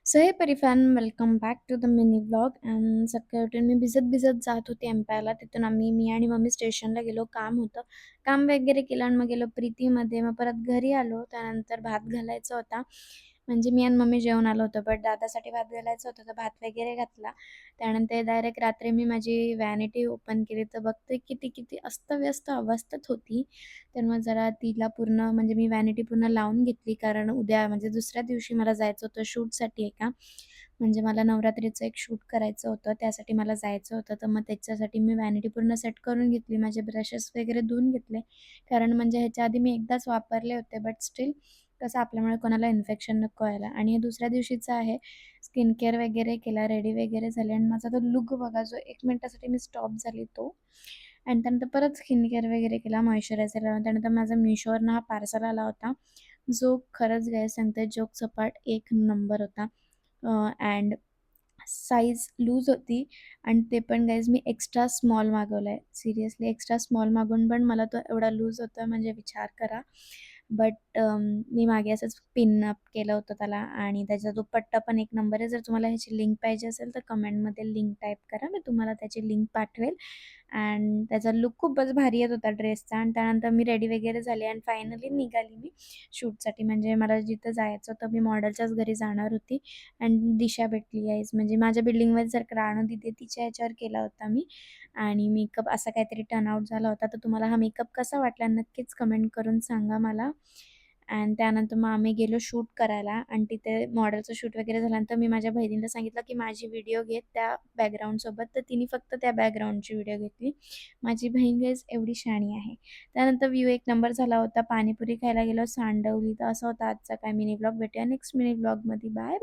So hey परिफॅन welcome back to the mini blog and सकाळी उठून मी भिजत जात होते एम्पायरला. तिथून मी आणि मम्मी स्टेशनला गेलो. काम होतं. काम वगैरे केलं आणि मग गेलो प्रीतीमध्ये. मग परत घरी आलो. त्यानंतर भात घालायचा होता. म्हणजे मी आणि मम्मी जेवून आलो होतो. बट दादासाठी भात घालायचा होता, तर भात वगैरे घातला. त्यानंतर डायरेक्ट रात्री मी माझी व्हॅनिटी ओपन केली, तर बघते किती अस्तव्यस्त अवस्थेत होती. तर मग जरा तिला पूर्ण म्हणजे मी व्हॅनिटी पूर्ण लावून घेतली, कारण उद्या म्हणजे दुसऱ्या दिवशी मला जायचं होतं शूटसाठी एका. म्हणजे मला नवरात्रीचं एक शूट करायचं होतं, त्यासाठी मला जायचं होतं. तर मग त्याच्यासाठी मी व्हॅनिटी पूर्ण सेट करून घेतली. माझे ब्रशेस वगैरे धुवून घेतले. कारण म्हणजे ह्याच्या आधी मी एकदाच वापरले होते, बट स्टिल कसं आपल्यामुळे कोणाला इन्फेक्शन नको व्हायला. आणि हे दुसऱ्या दिवशीचं आहे. स्किन केअर वगैरे केला, रेडी वगैरे झाले आणि माझा तो लूक बघा, जो 1 मिनिटासाठी मी स्टॉप झाली तो. आणि त्यानंतर परत स्किन केअर वगैरे केला, मॉइश्चरायझर लावून. त्यानंतर माझा Meeshoवरनं हा पार्सल आला होता, जो खरंच गाईज सांगते जोकसपाट एक नंबर होता. अँड साईज लूज होती आणि ते पण गाईज मी एक्स्ट्रा स्मॉल मागवला आहे. सिरियसली एक्स्ट्रा स्मॉल मागवून पण मला तो एवढा लूज होता, म्हणजे विचार करा. बट मी मागे असंच पिन अप केलं होतं त्याला आणि त्याचा दुपट्टा पण एक नंबर आहे. जर तुम्हाला ह्याची लिंक पाहिजे असेल तर कमेंटमध्ये लिंक टाईप करा. मी तुम्हाला त्याची लिंक पाठवेल. अँड त्याचा लूक खूपच भारी येत होता ड्रेसचा. आणि त्यानंतर मी रेडी वगैरे झाले आणि फायनली निघाली मी शूटसाठी. म्हणजे मला जिथं जायचं होतं, मी मॉडेलच्याच घरी जाणार होती. आणि दिशा भेटली गाईज. म्हणजे माझ्या बिल्डिंगमध्ये जर राणू दीदी आहे, तिच्या ह्याच्यावर केला होता मी. आणि मेकअप असा काहीतरी टर्नआउट झाला होता. तर तुम्हाला हा मेकअप कसा वाटला नक्कीच कमेंट करून सांगा मला. आणि त्यानंतर मग आम्ही गेलो शूट करायला आणि तिथे मॉडेलचं शूट वगैरे झाल्यानंतर मी माझ्या बहिणीला सांगितलं, की माझी व्हिडिओ घे त्या बॅकग्राऊंडसोबत. तर तिने फक्त त्या बॅकग्राऊंडची व्हिडिओ घेतली. माझी बहीण गाईज एवढी शहाणी आहे. त्यानंतर व्ह्यू एक नंबर झाला होता. पाणीपुरी खायला गेलो सांडवली. तर असा होता आजचा काय मिनी ब्लॉग. भेटूया नेक्स्ट मिनी ब्लॉगमध्ये. Bye bye.